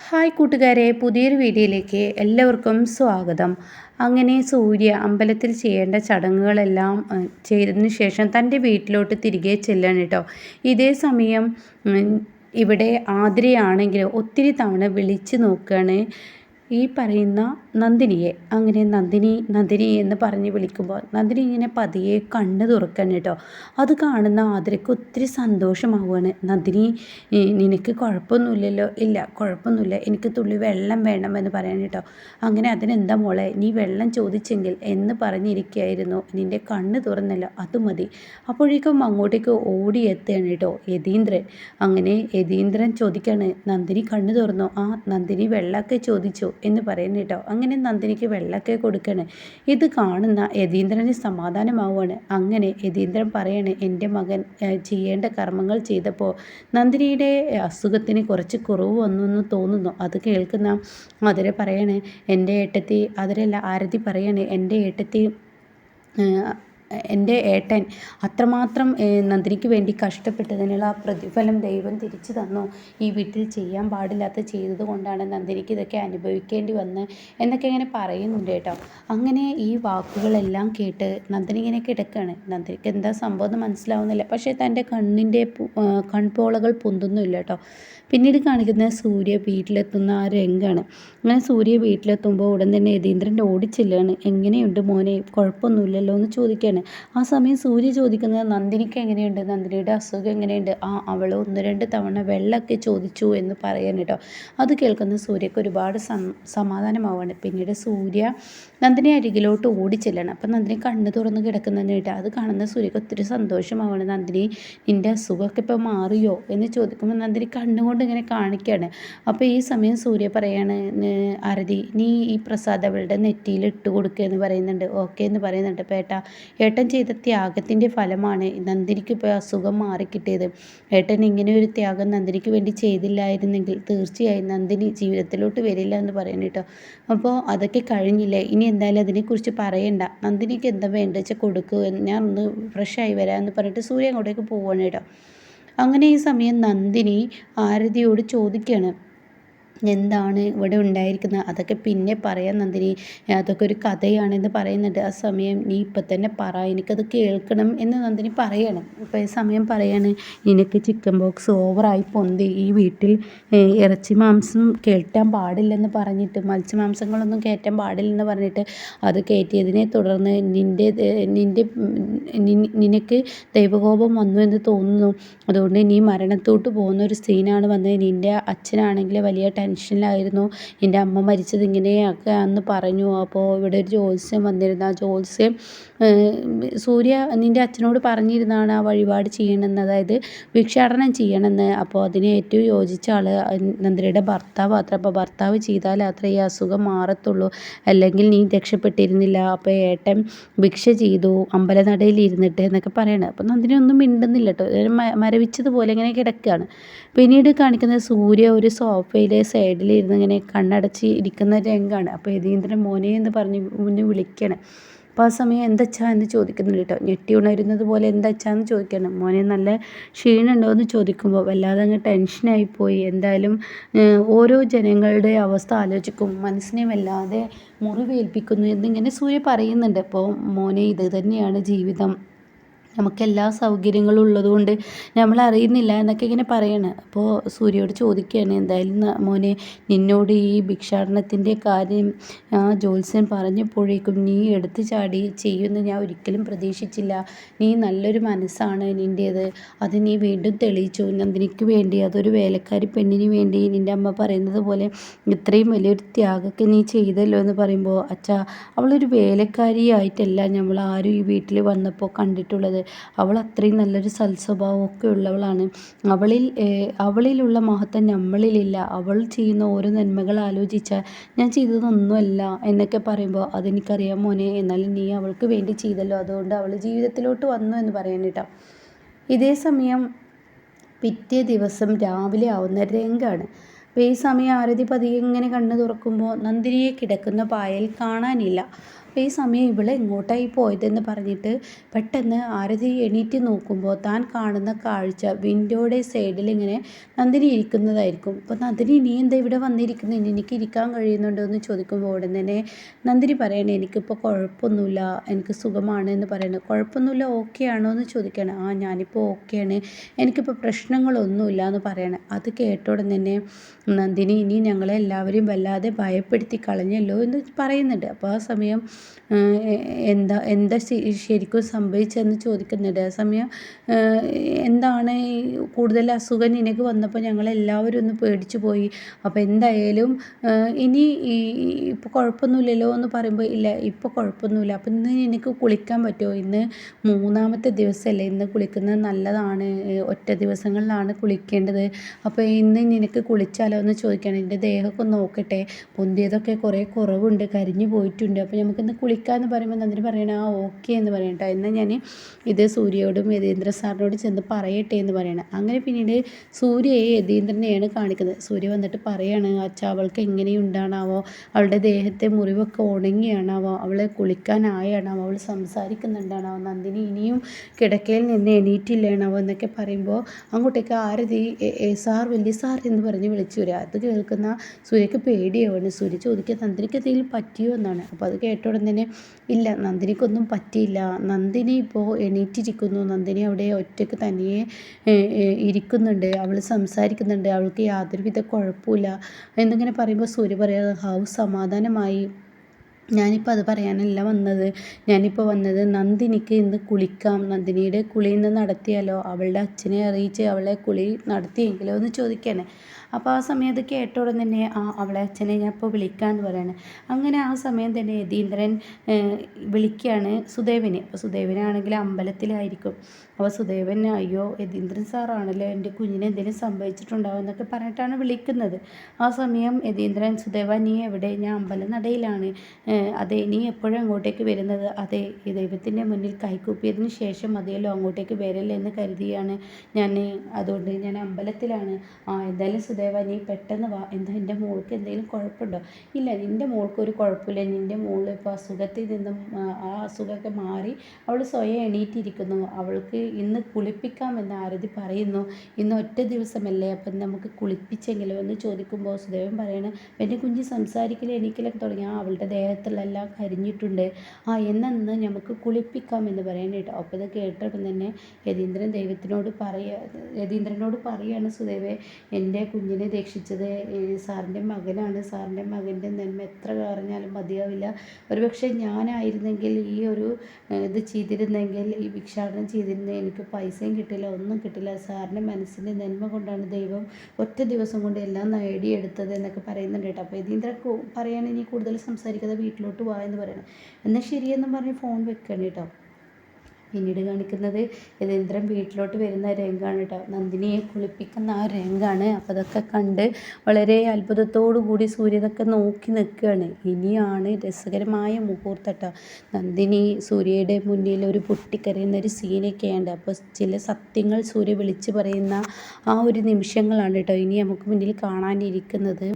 Hi കൂട്ടുകാരെ, പുതിയൊരു വീഡിയോയിലേക്ക് എല്ലാവർക്കും സ്വാഗതം. അങ്ങനെ സൂര്യ അമ്പലത്തിൽ ചെയ്യേണ്ട ചടങ്ങുകളെല്ലാം ചെയ്തതിന് ശേഷം തൻ്റെ വീട്ടിലോട്ട് തിരികെ ചെല്ലാണ് കേട്ടോ. ഇതേ സമയം ഇവിടെ ആതിരയാണെങ്കിൽ ഒത്തിരി തവണ വിളിച്ച് നോക്കുകയാണ് ഈ പറയുന്ന നന്ദിനിയെ. അങ്ങനെ നന്ദിനി എന്ന് പറഞ്ഞ് വിളിക്കുമ്പോൾ നന്ദിനി ഇങ്ങനെ പതിയെ കണ്ണ് തുറക്കണം കേട്ടോ. അത് കാണുന്ന ആതിരയ്ക്ക് ഒത്തിരി സന്തോഷമാവുകയാണ്. നന്ദിനി, നിനക്ക് കുഴപ്പമൊന്നുമില്ലല്ലോ? ഇല്ല, കുഴപ്പമൊന്നുമില്ല, എനിക്ക് തുള്ളി വെള്ളം വേണമെന്ന് പറയാൻ കേട്ടോ. അങ്ങനെ അതിനെന്താ മോളെ, നീ വെള്ളം ചോദിച്ചെങ്കിൽ എന്ന് പറഞ്ഞിരിക്കുകയായിരുന്നു. നിൻ്റെ കണ്ണ് തുറന്നല്ലോ, അത് മതി. അപ്പോഴേക്കും അങ്ങോട്ടേക്ക് ഓടിയെത്തുകയാണ് കേട്ടോ യതീന്ദ്രൻ. അങ്ങനെ യതീന്ദ്രൻ ചോദിക്കുകയാണ്, നന്ദിനി കണ്ണ് തുറന്നു? ആ, നന്ദിനി വെള്ളമൊക്കെ ചോദിച്ചു എന്ന് പറയുന്നു കേട്ടോ. അങ്ങനെ നന്ദിനിക്ക് വെള്ളമൊക്കെ കൊടുക്കുകയാണ്. ഇത് കാണുന്ന യതീന്ദ്രന് സമാധാനമാവുകയാണ്. അങ്ങനെ യതീന്ദ്രൻ പറയാണ്, എൻ്റെ മകൻ ചെയ്യേണ്ട കർമ്മങ്ങൾ ചെയ്തപ്പോൾ നന്ദിനിയുടെ അസുഖത്തിന് കുറച്ച് കുറവ് വന്നു എന്ന് തോന്നുന്നു. അത് കേൾക്കുന്ന അതിര പറയാണ്, എൻ്റെ ഏട്ടത്തി, അതിരല്ല ആരതി പറയാണ്, എൻ്റെ ഏട്ടൻ അത്രമാത്രം നന്ദിനിക്ക് വേണ്ടി കഷ്ടപ്പെട്ടതിനുള്ള ആ പ്രതിഫലം ദൈവം തിരിച്ചു തന്നു. ഈ വീട്ടിൽ ചെയ്യാൻ പാടില്ലാത്ത ചെയ്തത് കൊണ്ടാണ് നന്ദിനിക്ക് ഇതൊക്കെ അനുഭവിക്കേണ്ടി വന്ന് എന്നൊക്കെ ഇങ്ങനെ പറയുന്നുണ്ട് കേട്ടോ. അങ്ങനെ ഈ വാക്കുകളെല്ലാം കേട്ട് നന്ദിനി ഇങ്ങനെ കിടക്കുകയാണ്. നന്ദിനിക്ക് എന്താ സംഭവം എന്ന് മനസ്സിലാവുന്നില്ല. പക്ഷേ തൻ്റെ കൺപോളകൾ പൊന്തുന്നില്ല കേട്ടോ. പിന്നീട് കാണിക്കുന്നത് സൂര്യ വീട്ടിലെത്തുന്ന ആ രംഗമാണ്. അങ്ങനെ സൂര്യ വീട്ടിലെത്തുമ്പോൾ ഉടൻ തന്നെ യതീന്ദ്രൻ്റെ ഓടിച്ചെല്ലുകയാണ്. എങ്ങനെയുണ്ട് മോനെ, കുഴപ്പമൊന്നുമില്ലല്ലോ എന്ന് ചോദിക്കുകയാണ്. ആ സമയം സൂര്യ ചോദിക്കുന്നത്, നന്ദിനിക്ക് എങ്ങനെയുണ്ട്, നന്ദിനിയുടെ അസുഖം എങ്ങനെയുണ്ട്? ആ, അവൾ 1-2 തവണ വെള്ളമൊക്കെ ചോദിച്ചു എന്ന് പറയാൻ കേട്ടോ. അത് കേൾക്കുന്ന സൂര്യക്ക് ഒരുപാട് സമാധാനമാവാണ്. പിന്നീട് സൂര്യ നന്ദിനി അരികിലോട്ട് ഓടിച്ചെല്ലാണ്. അപ്പം നന്ദിനി കണ്ണ് തുറന്ന് കിടക്കുന്നതിന് കേട്ടോ. അത് കാണുന്ന സൂര്യക്ക് ഒത്തിരി സന്തോഷമാവാണ്. നന്ദിനി, നിൻ്റെ അസുഖമൊക്കെ ഇപ്പോൾ മാറിയോ എന്ന് ചോദിക്കുമ്പോൾ നന്ദിനി കണ്ണുകൊണ്ട് ഇങ്ങനെ കാണിക്കുകയാണ്. അപ്പോൾ ഈ സമയം സൂര്യ പറയാണ്, ആരതി, നീ ഈ പ്രസാദം അവളുടെ നെറ്റിയിൽ ഇട്ട് കൊടുക്കുക എന്ന് പറയുന്നുണ്ട്. ഓക്കെ എന്ന് പറയുന്നുണ്ട്. അപ്പോൾ ഏട്ടൻ ചെയ്ത ത്യാഗത്തിൻ്റെ ഫലമാണ് നന്ദിനിക്ക് ഇപ്പോൾ അസുഖം മാറിക്കിട്ടിയത്. ഏട്ടൻ ഇങ്ങനെ ഒരു ത്യാഗം നന്ദിനിക്ക് വേണ്ടി ചെയ്തില്ലായിരുന്നെങ്കിൽ തീർച്ചയായും നന്ദിനി ജീവിതത്തിലോട്ട് വരില്ല എന്ന് പറയുന്നു കേട്ടോ. അപ്പോൾ അതൊക്കെ കഴിഞ്ഞില്ലേ, ഇനി എന്തായാലും അതിനെക്കുറിച്ച് പറയണ്ട, നന്ദിനിക്ക് എന്താ വേണ്ടത് വെച്ചാൽ കൊടുക്കുക, ഞാൻ ഒന്ന് ഫ്രഷായി വരാമെന്ന് പറഞ്ഞിട്ട് സൂര്യ അങ്ങോട്ടേക്ക് പോവാണ് കേട്ടോ. അങ്ങനെ ഈ സമയം നന്ദിനി ആരതിയോട് ചോദിക്കുകയാണ്, എന്താണ് ഇവിടെ ഉണ്ടായിരിക്കുന്നത്? അതൊക്കെ പിന്നെ പറയാം നന്ദിനി, അതൊക്കെ ഒരു കഥയാണെന്ന് പറയുന്നുണ്ട്. ആ സമയം നീ ഇപ്പം തന്നെ പറ, എനിക്കത് കേൾക്കണം എന്ന് നന്ദിനി പറയാണ്. ഇപ്പോൾ ഈ സമയം പറയാണ്, നിനക്ക് ചിക്കൻ ബോക്സ് ഓവറായി പൊന്തി, ഈ വീട്ടിൽ ഇറച്ചി മാംസം കയറ്റാൻ പാടില്ലെന്ന് പറഞ്ഞിട്ട്, മത്സ്യമാംസങ്ങളൊന്നും കയറ്റാൻ പാടില്ലെന്ന് പറഞ്ഞിട്ട് അത് കയറ്റിയതിനെ തുടർന്ന് നിനക്ക് ദൈവകോപം വന്നു എന്ന് തോന്നുന്നു. അതുകൊണ്ട് നീ മരണത്തോട്ട് പോകുന്ന ഒരു സീനാണ് വന്നത്. നിൻ്റെ അച്ഛനാണെങ്കിൽ വലിയ ടെൻഷനിലായിരുന്നു. എൻ്റെ അമ്മ മരിച്ചത് ഇങ്ങനെയൊക്കെ അന്ന് പറഞ്ഞു. അപ്പോൾ ഇവിടെ ഒരു ജ്യോത്സ്യം വന്നിരുന്നു. ആ ജ്യോത്സ്യം സൂര്യ നിൻ്റെ അച്ഛനോട് പറഞ്ഞിരുന്നതാണ് ആ വഴിപാട് ചെയ്യണമെന്ന്, അതായത് ഭിക്ഷാടനം ചെയ്യണമെന്ന്. അപ്പോൾ അതിന് ഏറ്റവും യോജിച്ച ആൾ നന്ദിനിയുടെ ഭർത്താവ് അത്ര. അപ്പോൾ ഭർത്താവ് ചെയ്താൽ അത്ര ഈ അസുഖം മാറത്തുള്ളൂ, അല്ലെങ്കിൽ നീ രക്ഷപ്പെട്ടിരുന്നില്ല. അപ്പോൾ ഏട്ടൻ ഭിക്ഷ ചെയ്തു അമ്പലനടയിൽ ഇരുന്നിട്ട് എന്നൊക്കെ പറയണം. അപ്പോൾ നന്ദിനി ഒന്നും മിണ്ടുന്നില്ല കേട്ടോ, മരവിച്ചതുപോലെ ഇങ്ങനെ കിടക്കുകയാണ്. പിന്നീട് കാണിക്കുന്നത് സൂര്യ ഒരു സോഫയിലെ സൈഡിലിരുന്ന് ഇങ്ങനെ കണ്ണടച്ച് ഇരിക്കുന്ന രംഗമാണ്. അപ്പോൾ യതീന്ദ്രൻ മോനെ എന്ന് പറഞ്ഞ് മുന്നേ വിളിക്കണം. അപ്പോൾ ആ സമയം എന്താച്ചാ എന്ന് ചോദിക്കുന്നുണ്ട് കേട്ടോ. ഞെട്ടി ഉണരുന്നത് പോലെ എന്താച്ചാന്ന് ചോദിക്കണം. മോനെ നല്ല ക്ഷീണമുണ്ടോ എന്ന് ചോദിക്കുമ്പോൾ വല്ലാതെ അങ്ങ് ടെൻഷനായിപ്പോയി. എന്തായാലും ഓരോ ജനങ്ങളുടെ അവസ്ഥ ആലോചിക്കും മനസ്സിനെ വല്ലാതെ മുറിവേൽപ്പിക്കുന്നു എന്നിങ്ങനെ സൂര്യ പറയുന്നുണ്ട്. അപ്പോൾ മോനെ, ഇത് തന്നെയാണ് ജീവിതം, നമുക്കെല്ലാ സൗകര്യങ്ങളും ഉള്ളതുകൊണ്ട് നമ്മൾ അറിയുന്നില്ല എന്നൊക്കെ ഇങ്ങനെ പറയണം. അപ്പോൾ സൂര്യയോട് ചോദിക്കുകയാണ്, എന്തായാലും മോനെ, നിന്നോട് ഈ ഭിക്ഷാടനത്തിൻ്റെ കാര്യം ജ്യോത്സ്യൻ പറഞ്ഞപ്പോഴേക്കും നീ എടുത്തു ചാടി ചെയ്യുമെന്ന് ഞാൻ ഒരിക്കലും പ്രതീക്ഷിച്ചില്ല. നീ നല്ലൊരു മനസ്സാണ് നിൻ്റേത്, അത് നീ വീണ്ടും തെളിയിച്ചു. നന്ദിനിക്ക് വേണ്ടി, അതൊരു വേലക്കാരി പെണ്ണിന് വേണ്ടി നിൻ്റെ അമ്മ പറയുന്നത് പോലെ ഇത്രയും വലിയൊരു ത്യാഗമൊക്കെ നീ ചെയ്തല്ലോ എന്ന് പറയുമ്പോൾ, അച്ഛാ, അവളൊരു വേലക്കാരിയായിട്ടല്ല നമ്മൾ ആരും ഈ വീട്ടിൽ വന്നപ്പോൾ കണ്ടിട്ടുള്ളത്. അവൾ അത്രയും നല്ലൊരു സൽസ്വഭാവമൊക്കെ ഉള്ളവളാണ്. അവളിലുള്ള മഹത്വം നമ്മളിലില്ല. അവൾ ചെയ്യുന്ന ഓരോ നന്മകൾ ആലോചിച്ചാൽ ഞാൻ ചെയ്തതൊന്നുമല്ല എന്നൊക്കെ പറയുമ്പോൾ, അതെനിക്കറിയാം മോനെ, എന്നാലും നീ അവൾക്ക് വേണ്ടി ചെയ്തല്ലോ, അതുകൊണ്ട് അവൾ ജീവിതത്തിലോട്ട് വന്നു എന്ന് പറയാൻ കേട്ടോ. ഇതേ സമയം പിറ്റേ ദിവസം രാവിലെ ആവുന്ന രംഗമാണ്. അപ്പോൾ ഈ സമയം ആരതി പതിയെ ഇങ്ങനെ കണ്ണ് തുറക്കുമ്പോൾ നന്ദിനിയെ കിടക്കുന്ന പായൽ കാണാനില്ല. അപ്പോൾ ഈ സമയം ഇവളെ എങ്ങോട്ടായി പോയതെന്ന് പറഞ്ഞിട്ട് പെട്ടെന്ന് ആരതി എണീറ്റ് നോക്കുമ്പോൾ താൻ കാണുന്ന കാഴ്ച വിൻഡോയുടെ സൈഡിൽ ഇങ്ങനെ നന്ദിനി ഇരിക്കുന്നതായിരിക്കും. അപ്പോൾ നന്ദിനി നീ എന്താ ഇവിടെ വന്നിരിക്കുന്നു, എനിക്ക് ഇരിക്കാൻ കഴിയുന്നുണ്ടോ എന്ന് ചോദിക്കുമ്പോൾ ഉടൻ തന്നെ നന്ദിനി പറയണേ എനിക്കിപ്പോൾ കുഴപ്പമൊന്നുമില്ല, എനിക്ക് സുഖമാണ് എന്ന് പറയണത്. കുഴപ്പമൊന്നുമില്ല, ഓക്കെ ആണോ എന്ന് ചോദിക്കണം. ആ ഞാനിപ്പോൾ ഓക്കെയാണ്, എനിക്കിപ്പോൾ പ്രശ്നങ്ങളൊന്നുമില്ല എന്ന് പറയണം. അത് കേട്ട ഉടൻ തന്നെ നന്ദിനി ഇനി ഞങ്ങളെ എല്ലാവരെയും വല്ലാതെ ഭയപ്പെടുത്തി കളഞ്ഞല്ലോ എന്ന് പറയുന്നുണ്ട്. അപ്പോൾ ആ സമയം എന്താ എന്താ ശരിക്കും സംഭവിച്ചതെന്ന് ചോദിക്കുന്നുണ്ട്. ആ സമയം എന്താണ് കൂടുതൽ അസുഖം നിനക്ക് വന്നപ്പോൾ ഞങ്ങളെല്ലാവരും ഒന്ന് പേടിച്ചു പോയി, അപ്പോൾ എന്തായാലും ഇനി ഇപ്പോൾ കുഴപ്പമൊന്നുമില്ലല്ലോ എന്ന് പറയുമ്പോൾ ഇല്ല ഇപ്പോൾ കുഴപ്പമൊന്നുമില്ല, അപ്പോൾ ഇന്ന് എനിക്ക് കുളിക്കാൻ പറ്റുമോ, ഇന്ന് 3-ാമത്തെ ദിവസമല്ലേ, ഇന്ന് കുളിക്കുന്നത് നല്ലതാണ്, ഒറ്റ ദിവസങ്ങളിലാണ് കുളിക്കേണ്ടത്, അപ്പോൾ ഇന്ന് നിനക്ക് കുളിച്ചാലോ എന്ന് ചോദിക്കണം. എൻ്റെ ദേഹമൊക്കെ നോക്കട്ടെ, പൊന്തിയതൊക്കെ കുറേ കുറവുണ്ട്, കരിഞ്ഞു പോയിട്ടുണ്ട്, അപ്പോൾ നമുക്കിന്ന് കുളിക്കാമെന്ന് പറയുമ്പോൾ നന്ദിനി പറയണം ആ ഓക്കെ എന്ന് പറയണം കേട്ടോ, എന്നാൽ ഞാൻ ഇത് സൂര്യയോടും യതീന്ദ്ര സാറിനോട് ചെന്ന് പറയട്ടെ എന്ന് പറയണം. അങ്ങനെ പിന്നീട് സൂര്യയെ യതീന്ദ്രനെയാണ് കാണിക്കുന്നത്. സൂര്യ വന്നിട്ട് പറയാണ് അച്ഛാ അവൾക്ക് എങ്ങനെയുണ്ടാണാവോ, അവളുടെ ദേഹത്തെ മുറിവൊക്കെ ഉണങ്ങിയാണാവോ, അവളെ കുളിക്കാനായാണാവോ, അവൾ സംസാരിക്കുന്നുണ്ടാണാവോ, നന്ദിനി ഇനിയും കിടക്കയിൽ നിന്ന് എണീറ്റില്ലേണാവോ എന്നൊക്കെ പറയുമ്പോൾ അങ്ങോട്ടേക്ക് ആരതി സാർ വലിയ സാർ എന്ന് പറഞ്ഞ് വിളിച്ചു വരിക. അത് കേൾക്കുന്ന സൂര്യക്ക് പേടിയാവുന്നു. സൂര്യ ചോദിക്കുക നന്ദിനിക്ക് എന്തെങ്കിലും പറ്റിയോ എന്നാണ്. അപ്പോൾ അത് കേട്ട ഉടൻ തന്നെ ഇല്ല നന്ദിനിക്കൊന്നും പറ്റിയില്ല, നന്ദിനി ഇപ്പോൾ എണീറ്റിരിക്കുന്നു, നന്ദിനി അവിടെ ഒറ്റയ്ക്ക് തനിയെ ഇരിക്കുന്നുണ്ട്, അവൾ സംസാരിക്കുന്നുണ്ട്, അവൾക്ക് യാതൊരുവിധ കുഴപ്പമില്ല എന്നിങ്ങനെ പറയുമ്പോൾ സൂര്യ പറയാതെ സമാധാനമായി, ഞാനിപ്പോൾ അത് പറയാനല്ല വന്നത്, ഞാനിപ്പോൾ വന്നത് നന്ദിനിക്ക് ഇന്ന് കുളിക്കാം, നന്ദിനിയുടെ കുളി ഇന്ന് നടത്തിയാലോ, അവളുടെ അച്ഛനെ അറിയിച്ച് അവളെ കുളി നടത്തിയെങ്കിലോ എന്ന് ചോദിക്കാണ്. അപ്പോൾ ആ സമയം അത് കേട്ട ഉടൻ തന്നെ അവളെ അച്ഛനെ ഞാൻ ഇപ്പോൾ വിളിക്കാമെന്ന് പറയാണ്. അങ്ങനെ ആ സമയം തന്നെ യതീന്ദ്രൻ വിളിക്കുകയാണ് സുദേവനെ. അപ്പോൾ സുദേവനാണെങ്കിൽ അമ്പലത്തിലായിരിക്കും. അപ്പോൾ സുദേവൻ അയ്യോ യതീന്ദ്രൻ സാറാണല്ലോ, എൻ്റെ കുഞ്ഞിന് എന്തെങ്കിലും സംഭവിച്ചിട്ടുണ്ടാവും എന്നൊക്കെ പറഞ്ഞിട്ടാണ് വിളിക്കുന്നത്. ആ സമയം യതീന്ദ്രൻ സുദേവ നീ എവിടെ, ഞാൻ അമ്പലനടയിലാണ്, അതെ നീ എപ്പോഴും അങ്ങോട്ടേക്ക് വരുന്നത്, അതെ ഈ ദൈവത്തിൻ്റെ മുന്നിൽ കൈകൂപ്പിയതിന് ശേഷം മതിയല്ലോ അങ്ങോട്ടേക്ക് വരല്ലെന്ന് കരുതിയാണ് ഞാൻ, അതുകൊണ്ട് ഞാൻ അമ്പലത്തിലാണ്. എന്തായാലും സുദേവ നീ പെട്ടെന്ന് വാ, എന്താ എൻ്റെ മോൾക്ക് എന്തെങ്കിലും കുഴപ്പമുണ്ടോ, ഇല്ല നിൻ്റെ മോൾക്ക് ഒരു കുഴപ്പമില്ല, നിൻ്റെ മോൾ ഇപ്പോൾ അസുഖത്തിൽ നിന്നും ആ അസുഖമൊക്കെ മാറി അവൾ സ്വയം എണീറ്റിരിക്കുന്നു, അവൾക്ക് ഇന്ന് കുളിപ്പിക്കാമെന്ന് ആരതി പറയുന്നു, ഇന്ന് ഒറ്റ ദിവസമല്ലേ അപ്പം നമുക്ക് കുളിപ്പിച്ചെങ്കിലോ എന്ന് ചോദിക്കുമ്പോൾ സുദേവൻ പറയണം എൻ്റെ കുഞ്ഞ് സംസാരിക്കലും എണീക്കലൊക്കെ തുടങ്ങി, അവളുടെ ദേഹത്തുള്ളെല്ലാം കരിഞ്ഞിട്ടുണ്ട്, എന്നു നമുക്ക് കുളിപ്പിക്കാമെന്ന് പറയണം കേട്ടോ. അപ്പോൾ ഇത് കേട്ടപ്പോൾ തന്നെ യതീന്ദ്രനോട് പറയാണ് സുദേവേ എൻ്റെ കുഞ്ഞിനെ രക്ഷിച്ചത് സാറിൻ്റെ മകനാണ്, സാറിൻ്റെ മകൻ്റെ നന്മ എത്ര പറഞ്ഞാലും മതിയാവില്ല, ഒരുപക്ഷെ ഞാനായിരുന്നെങ്കിൽ ഈ ഒരു ഇത് ചെയ്തിരുന്നെങ്കിൽ, ഈ ഭിക്ഷാടനം ചെയ്തിരുന്നെങ്കിൽ എനിക്ക് പൈസയും കിട്ടില്ല, ഒന്നും കിട്ടില്ല, സാറിൻ്റെ മനസ്സിൻ്റെ നന്മ കൊണ്ടാണ് ദൈവം ഒറ്റ ദിവസം കൊണ്ട് എല്ലാം നേടിയെടുത്തത് എന്നൊക്കെ പറയുന്നുണ്ട് കേട്ടോ. അപ്പോൾ യതീന്ദ്രൻ പറയാൻ ഇനി കൂടുതൽ സംസാരിക്കാതെ വീട്ടിലോട്ട് വാ എന്ന് പറയണം. എന്നാൽ ശരിയെന്നും പറഞ്ഞ് ഫോൺ വെക്കണം കേട്ടോ. പിന്നീട് കാണിക്കുന്നത് യതീന്ദ്രൻ വീട്ടിലോട്ട് വരുന്ന രംഗമാണ് കേട്ടോ, നന്ദിനിയെ കുളിപ്പിക്കുന്ന ആ രംഗമാണ്. അപ്പോൾ അതൊക്കെ കണ്ട് വളരെ അത്ഭുതത്തോടു കൂടി സൂര്യ ഇതൊക്കെ നോക്കി നിൽക്കുകയാണ്. ഇനിയാണ് രസകരമായ മുഹൂർത്തം കേട്ടോ. നന്ദിനി സൂര്യയുടെ മുന്നിൽ ഒരു പൊട്ടിക്കരയുന്ന ഒരു സീനൊക്കെയുണ്ട്. അപ്പോൾ ചില സത്യങ്ങൾ സൂര്യ വിളിച്ചു പറയുന്ന ആ ഒരു നിമിഷങ്ങളാണ് കേട്ടോ ഇനി നമുക്ക് മുന്നിൽ കാണാനിരിക്കുന്നത്.